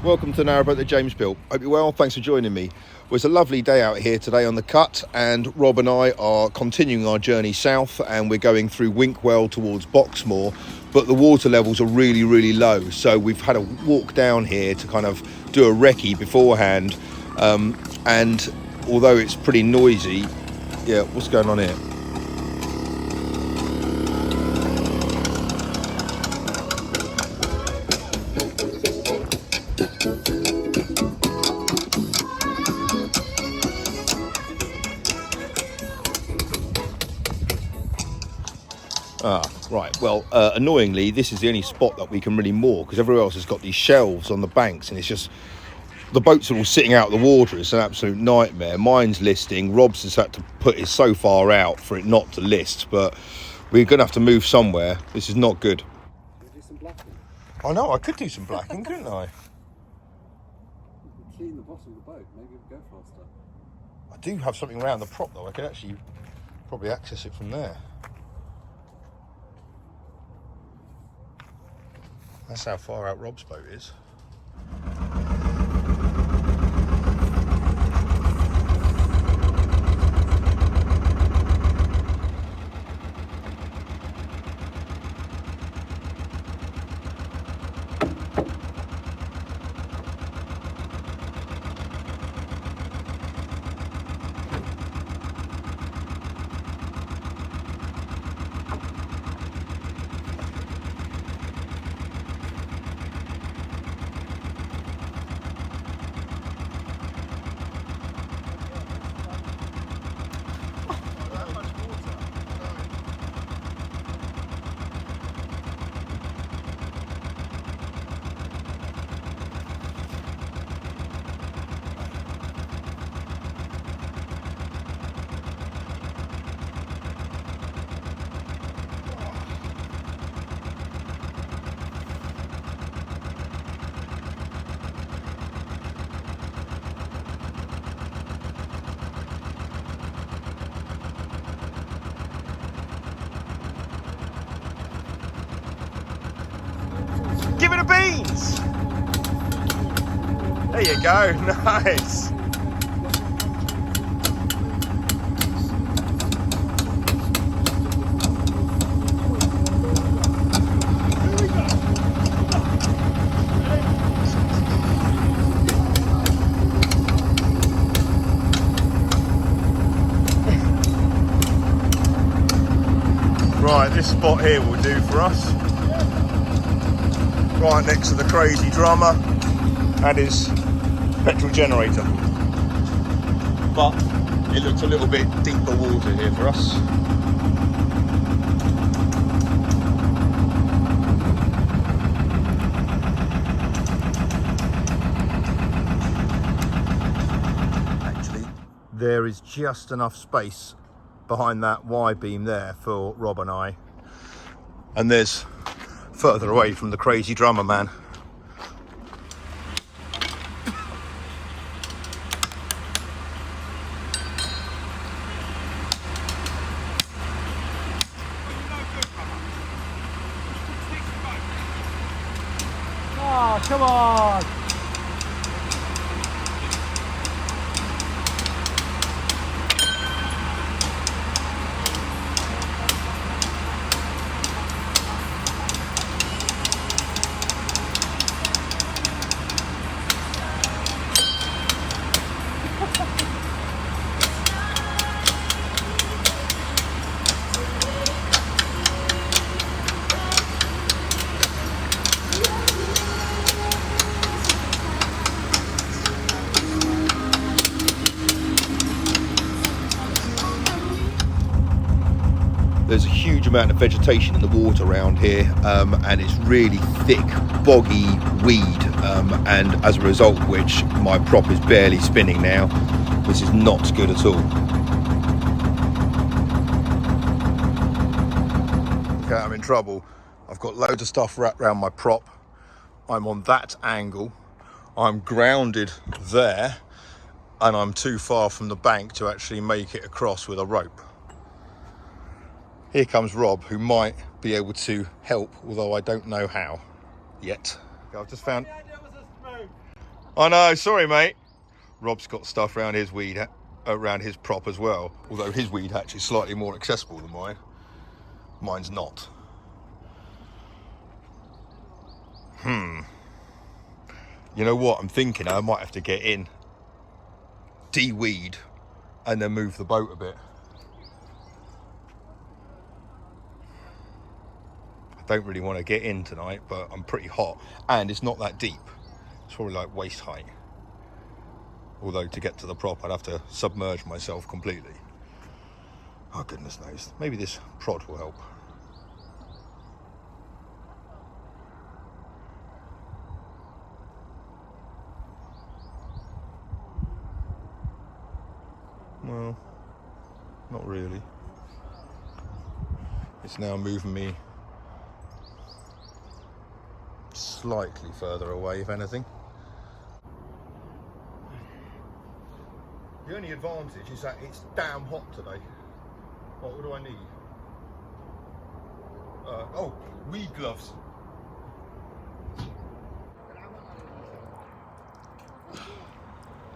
Welcome to Narrowboat that James built. Hope you're well, thanks for joining me. Well, it's a lovely day out here today on the cut, and Rob and I are continuing our journey south, and we're going through Winkwell towards Boxmoor, but the water levels are really low, so we've had a walk down here to kind of do a recce beforehand, and although it's pretty noisy, yeah, what's going on here? Right, well, annoyingly, this is the only spot that we can really moor, because everywhere else has got these shelves on the banks, and it's just, the boats are all sitting out of the water. It's an absolute nightmare. Mine's listing. Rob's has had to put it so far out for it not to list, but we're going to have to move somewhere. This is not good. Can you do some blacking? I know, I could do some blacking, couldn't I? You can clean the bottom of the boat, maybe it'll go faster. I do have something around the prop, though. I could actually probably access it from there. That's how far out Rob's boat is. Give it a beans! There you go, nice! Right, this spot here will do for us. Right next to the crazy drummer and his petrol generator. But it looks a little bit deeper water here for us. Actually, there is just enough space behind that Y-beam there for Rob and I. And there's further away from the crazy drummer man. Oh, come on! There's a huge amount of vegetation in the water around here, and it's really thick, boggy weed, and as a result of which my prop is barely spinning now. This is not good at all. Okay, I'm in trouble. I've got loads of stuff wrapped around my prop. I'm on that angle. I'm grounded there, and I'm too far from the bank to actually make it across with a rope. Here comes Rob, who might be able to help, although I don't know how yet. I've just found I know, sorry mate. Rob's got stuff around his around his prop as well. Although his weed hatch is slightly more accessible than mine. Mine's not. You know what? I'm thinking I might have to get in, de-weed, and then move the boat a bit. I don't really want to get in tonight, but I'm pretty hot, and it's not that deep. It's probably like waist height. Although to get to the prop, I'd have to submerge myself completely. Oh, goodness knows. Maybe this prod will help. Well, not really. It's now moving me slightly further away, if anything. The only advantage is that it's damn hot today. What do I need? Oh, weed gloves.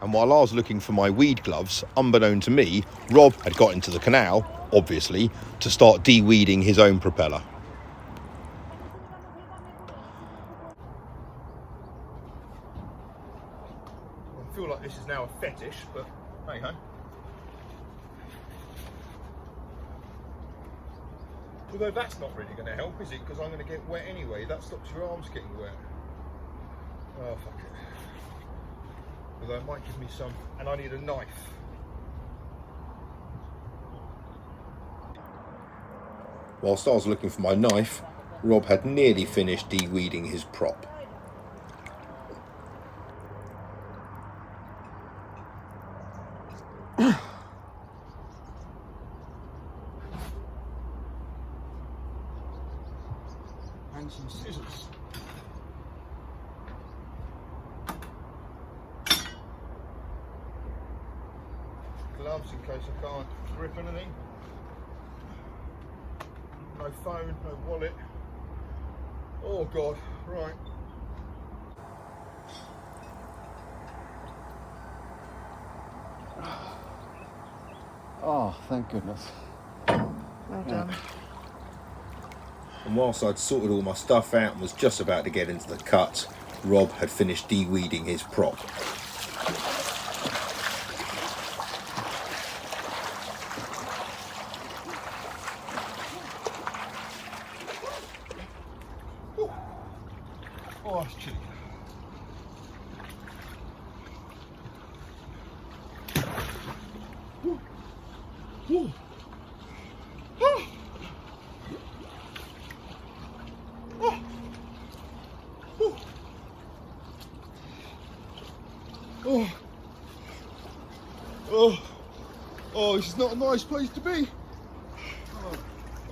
And while I was looking for my weed gloves, unbeknown to me, Rob had got into the canal, obviously, to start de-weeding his own propeller. I feel like this is now a fetish, but hey ho. Although that's not really going to help, is it? Because I'm going to get wet anyway. That stops your arms getting wet. Oh, fuck it. Although it might give me some, and I need a knife. Whilst I was looking for my knife, Rob had nearly finished de-weeding his prop. And some scissors. Gloves in case I can't grip anything. No phone, no wallet. Oh God, right. Oh, thank goodness. Well done. And whilst I'd sorted all my stuff out and was just about to get into the cut, Rob had finished de-weeding his prop. Oh, it's chilly. Oh, this is not a nice place to be.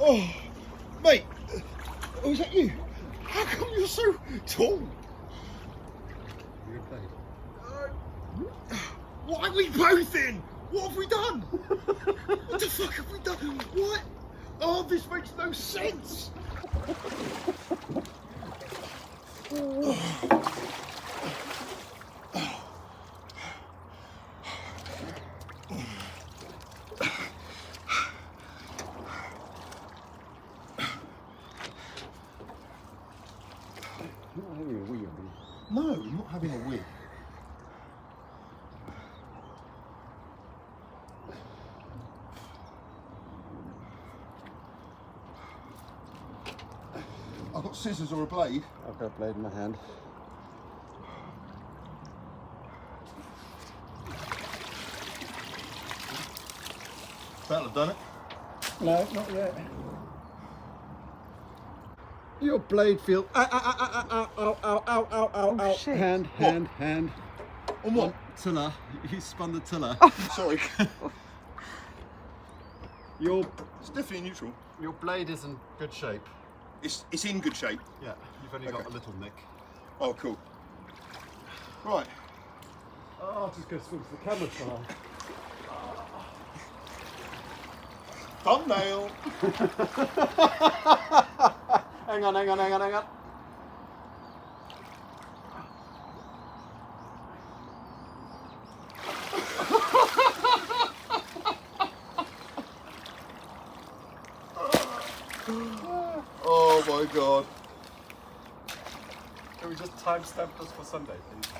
Oh, mate, oh, is that you? How come you're so tall? You played. Why are we both in? What have we done? What the fuck have we done? What? Oh, this makes no sense. You're not having a wee, are you? No, I'm not having a wee. I've got scissors or a blade. I've got a blade in my hand. That'll have done it. No, not yet. Your blade feels. Ow, ow, ow, ow, ow, ow, ow, ow. Shit. Hand. On what? Tiller. You spun the tiller. Sorry. It's definitely neutral. Your blade is in good shape. It's in good shape. Yeah, you've only got a little nick. Oh, cool. Right. Oh, I'll just go swim to the camera side. Thumbnail. Hang on. Oh God. Can we just timestamp this for Sunday, please?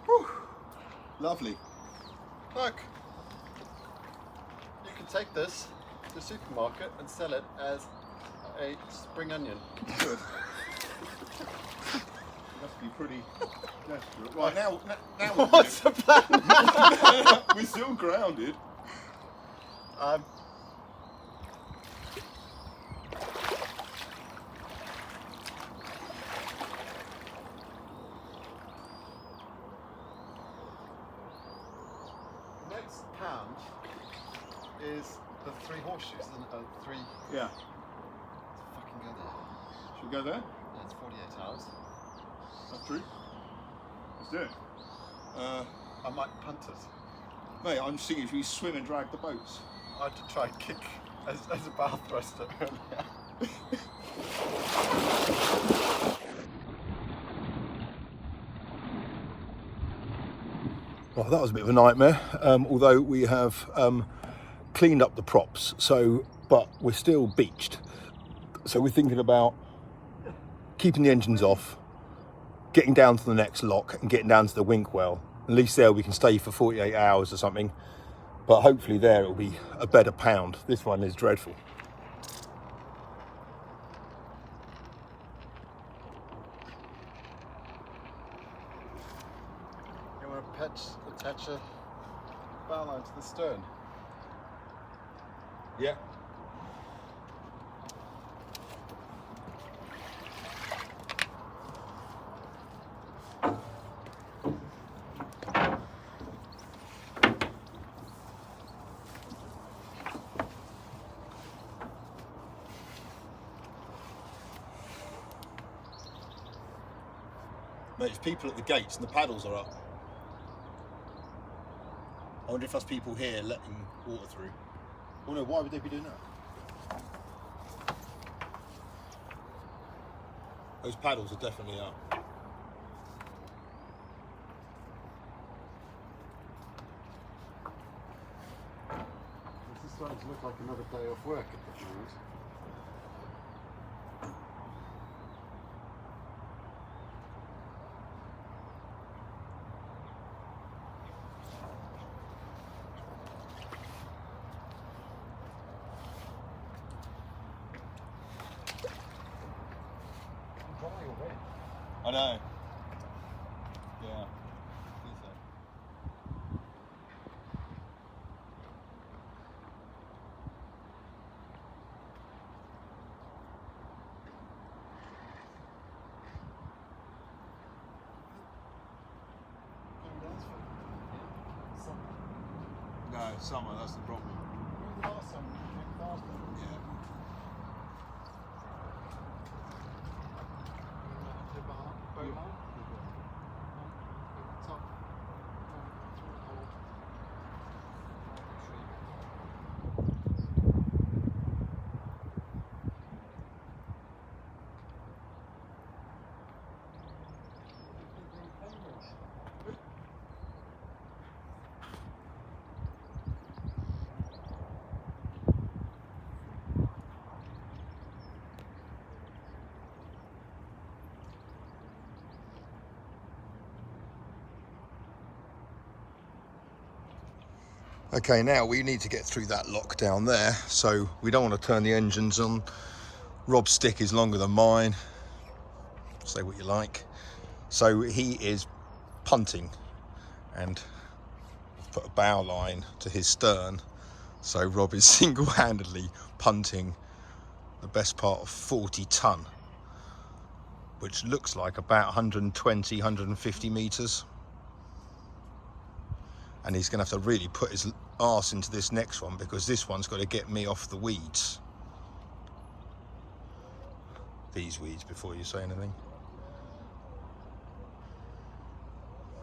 Whew. Lovely. Look, you can take this to the supermarket and sell it as a spring onion. Good. Must be pretty desperate. Right, now What's the plan? we're still grounded. Next pound is the 3 horseshoes, isn't it? 3. Yeah. Let's fucking go there. Should we go there? Yeah, it's 48 hours. That's true. Let's do it. I might punt it. Mate, I'm just thinking if we swim and drag the boats. I had to try and kick as a bow thruster earlier. Well, that was a bit of a nightmare, although we have cleaned up the props, but we're still beached. So we're thinking about keeping the engines off, getting down to the next lock and getting down to the wink well. At least there we can stay for 48 hours or something, but hopefully there it'll be a better pound. This one is dreadful. You want to attach a bow line to the stern? Yeah. Mate, there's people at the gates and the paddles are up. I wonder if that's people here letting water through. Oh no, why would they be doing that? Those paddles are definitely up. This is starting to look like another day off work at the moment. I know. Yeah. I think so. No, summer, that's the problem. Yeah. Okay, now we need to get through that lock down there, so we don't want to turn the engines on. Rob's stick is longer than mine, say what you like. So he is punting and put a bow line to his stern, so Rob is single-handedly punting the best part of 40 ton, which looks like about 120, 150 meters. And he's going to have to really put his arse into this next one, because this one's got to get me off the weeds. These weeds, before you say anything.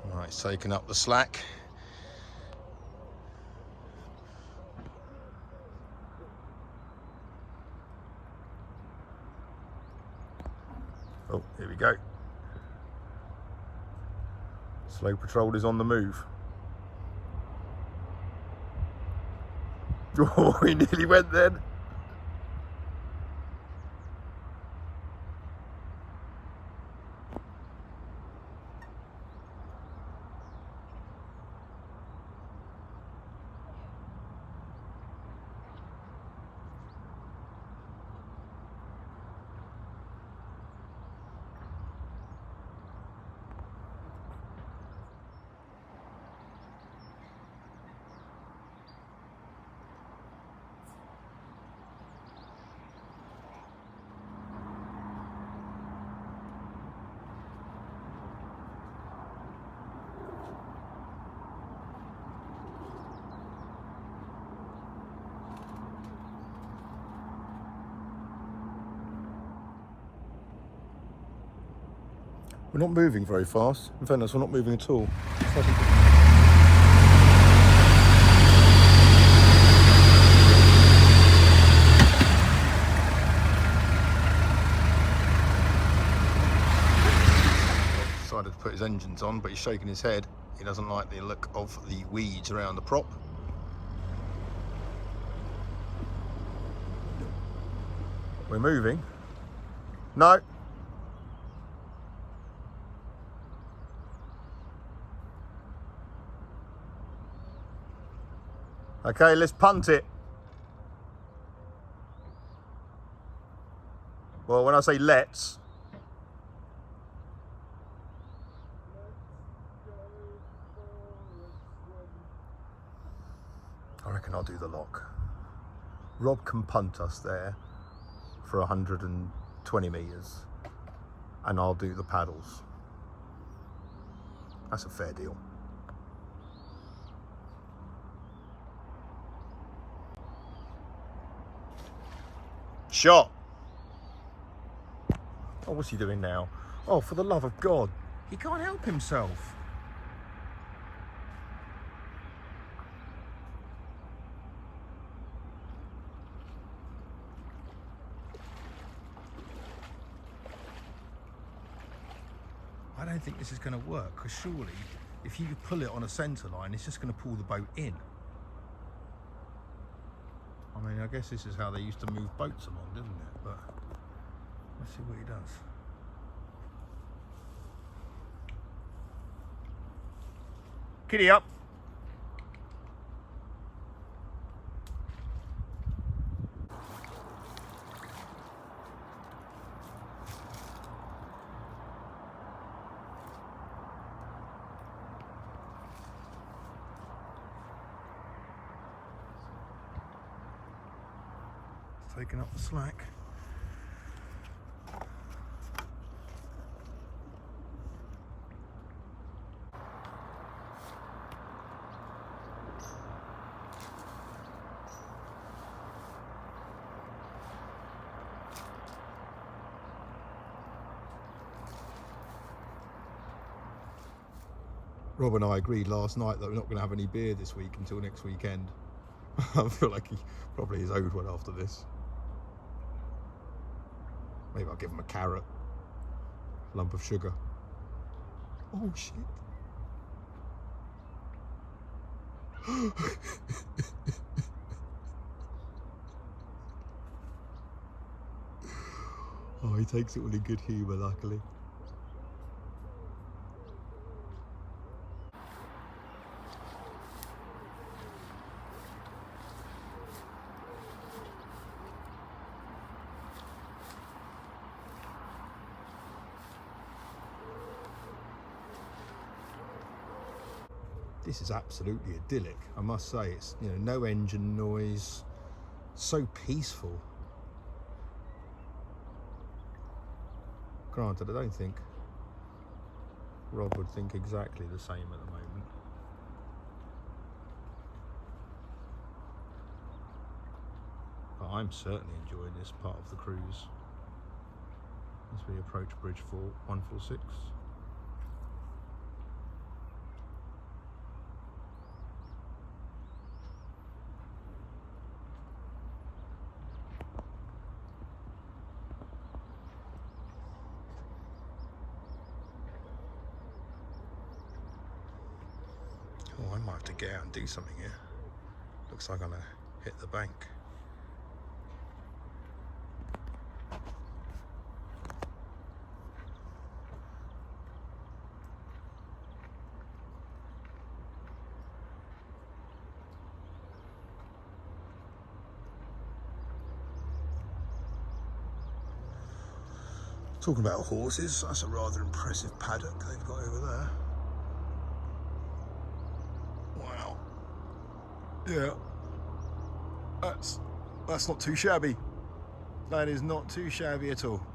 All right, it's taking up the slack. Oh, here we go. Slow Patrol is on the move. Oh, he nearly went then. We're not moving very fast. In fairness, we're not moving at all. Decided to put his engines on, but he's shaking his head. He doesn't like the look of the weeds around the prop. We're moving. No. Okay, let's punt it. Well, when I say let's, I reckon I'll do the lock. Rob can punt us there for 120 metres and I'll do the paddles. That's a fair deal. Shot. Oh, what's he doing now? Oh, for the love of God. He can't help himself. I don't think this is going to work, because surely if you pull it on a centre line, it's just going to pull the boat in. I mean, I guess this is how they used to move boats along, didn't it? But let's see what he does. Giddy up. Taking up the slack. Rob and I agreed last night that we're not going to have any beer this week until next weekend. I feel like he probably is owed one after this. Maybe I'll give him a carrot, lump of sugar. Oh shit. Oh, he takes it all in good humour, luckily. This is absolutely idyllic, I must say. It's, you know, no engine noise, so peaceful. Granted, I don't think Rob would think exactly the same at the moment. But I'm certainly enjoying this part of the cruise as we approach Bridge 146. Oh, I might have to get out and do something here. Looks like I'm gonna hit the bank. Talking about horses, that's a rather impressive paddock they've got over there. Wow. Yeah. That's not too shabby. That is not too shabby at all.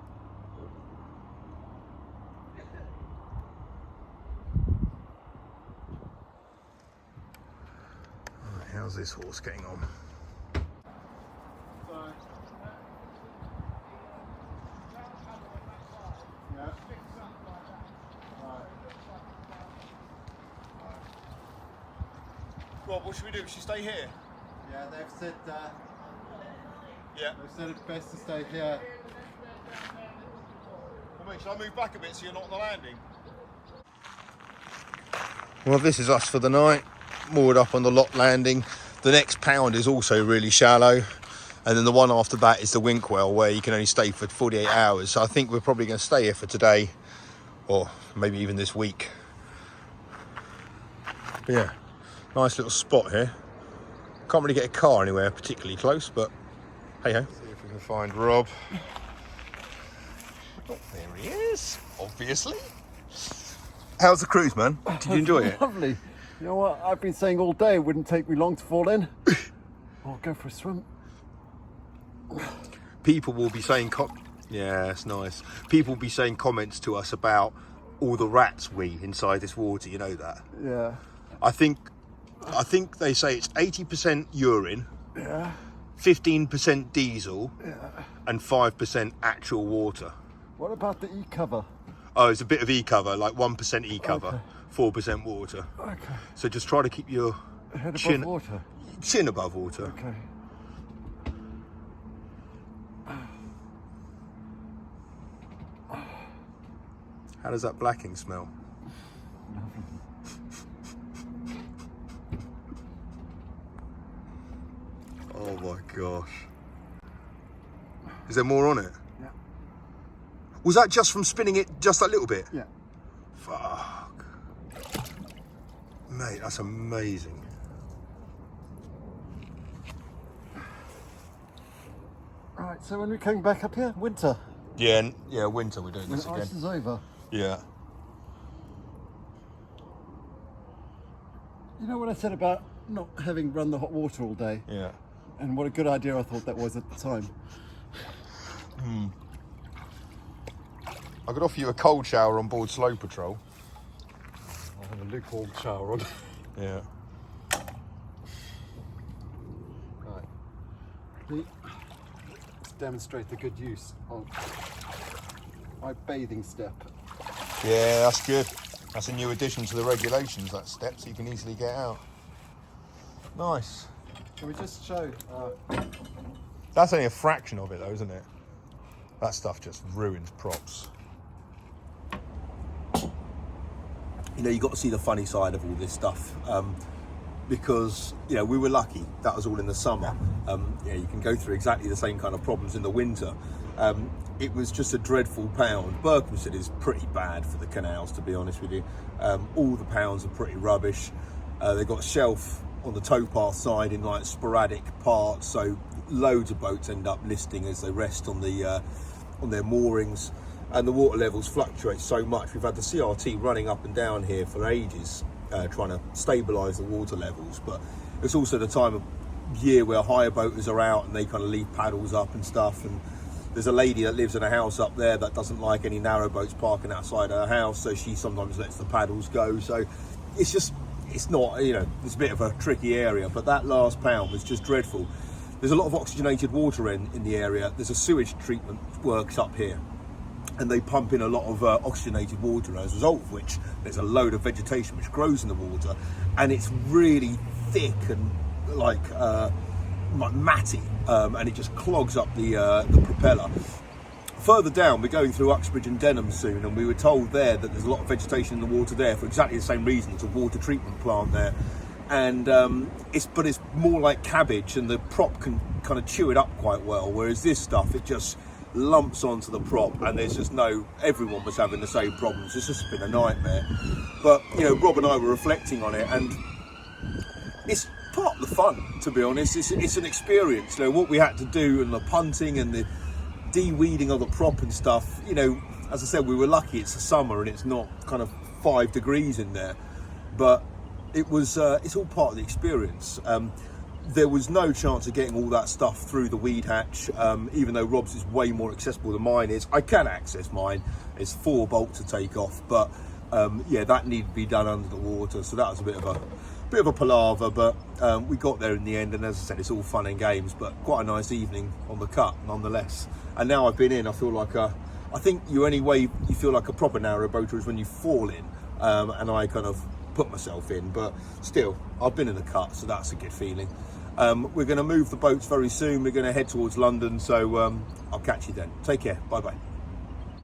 Right, how's this horse getting on? Rob, what should we do? Should we stay here? Yeah, they've said Yeah. it's best to stay here. Well, mate, shall I move back a bit so you're not on the landing? Well, this is us for the night, moored up on the lock landing. The next pound is also really shallow, and then the one after that is the Winkwell, where you can only stay for 48 hours. So I think we're probably going to stay here for today, or maybe even this week. But yeah, nice little spot here. Can't really get a car anywhere particularly close, but hey ho. See if we can find Rob. Oh, there he is, obviously. How's the cruise, man? Did you enjoy it? Lovely. You know what? I've been saying all day it wouldn't take me long to fall in. I'll go for a swim. People will be saying, yeah, it's nice. People will be saying comments to us about all the rats inside this water. You know that? Yeah. I think they say it's 80% urine, Yeah. 15% diesel, Yeah. and 5% actual water. What about the e-cover? Oh, it's a bit of e-cover, like 1% e-cover, Okay. 4% water. Okay. So just try to keep your Head above chin water. chin above water. Okay. How does that blacking smell? Oh my gosh. Is there more on it? Yeah. Was that just from spinning it just that little bit? Yeah. Fuck. Mate, that's amazing. Right, so when we're coming back up here, winter. Yeah, yeah, winter we're doing When this the again. ice is over. Yeah. You know what I said about not having run the hot water all day? Yeah. And what a good idea I thought that was at the time. I could offer you a cold shower on board Slow Patrol. I'll have a lukewarm shower on. Yeah. Right. Let's demonstrate the good use of my bathing step. Yeah, that's good. That's a new addition to the regulations, that step, so you can easily get out. Nice. Can we just show? That's only a fraction of it though, isn't it? That stuff just ruins props. You know, you got to see the funny side of all this stuff, because, you know, we were lucky. That was all in the summer. Yeah, you can go through exactly the same kind of problems in the winter. It was just a dreadful pound. Berkhamsted is pretty bad for the canals, to be honest with you. All the pounds are pretty rubbish. They've got a shelf on the towpath side in like sporadic parts, so loads of boats end up listing as they rest on their moorings, and the water levels fluctuate so much. We've had the CRT running up and down here for ages, trying to stabilise the water levels, but it's also the time of year where hire boaters are out and they kind of leave paddles up and stuff, and there's a lady that lives in a house up there that doesn't like any narrow boats parking outside her house, so she sometimes lets the paddles go. So it's not, you know, it's a bit of a tricky area, but that last pound was just dreadful. There's a lot of oxygenated water in the area. There's a sewage treatment works up here, and they pump in a lot of oxygenated water, as a result of which there's a load of vegetation which grows in the water, and it's really thick and like matty, and it just clogs up the propeller. Further down, we're going through Uxbridge and Denham soon, and we were told there that there's a lot of vegetation in the water there for exactly the same reason. It's a water treatment plant there, and it's more like cabbage, and the prop can kind of chew it up quite well, whereas this stuff, it just lumps onto the prop, and there's just everyone was having the same problems. It's just been a nightmare. But, you know, Rob and I were reflecting on it, and it's part of the fun, to be honest. It's an experience. You know, what we had to do, and the punting and the de-weeding of the prop and stuff, you know, as I said, we were lucky it's the summer and it's not kind of 5 degrees in there, but it was it's all part of the experience. There was no chance of getting all that stuff through the weed hatch, even though Rob's is way more accessible than mine is. I can access mine. It's 4 bolts to take off, but yeah, that needed to be done under the water, so that was a bit of a palaver, but we got there in the end, and as I said, it's all fun and games, but quite a nice evening on the cut nonetheless. And now I've been in, I feel like I think the only way you feel like a proper narrow boater is when you fall in, and I kind of put myself in, but still, I've been in the cut, so that's a good feeling. We're going to move the boats very soon. We're going to head towards London, so I'll catch you then. Take care. Bye bye.